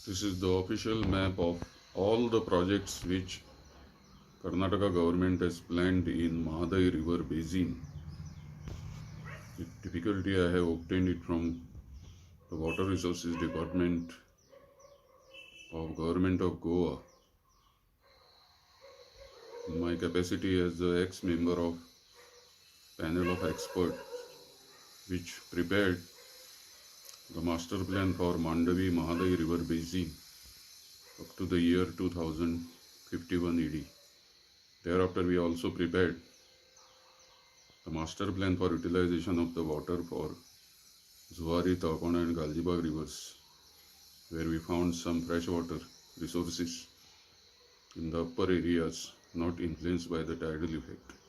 This is the official map of all the projects which Karnataka government has planned in Mahadayi River Basin. With difficulty I have obtained it from the Water Resources Department of Government of Goa. In my capacity as the ex-member of panel of experts which prepared the master plan for Mahadayi River Basin up to the year 2051 AD. Thereafter, we also prepared the master plan for utilization of the water for Zuari, Tapana and Galjibag rivers, where we found some freshwater resources in the upper areas not influenced by the tidal effect.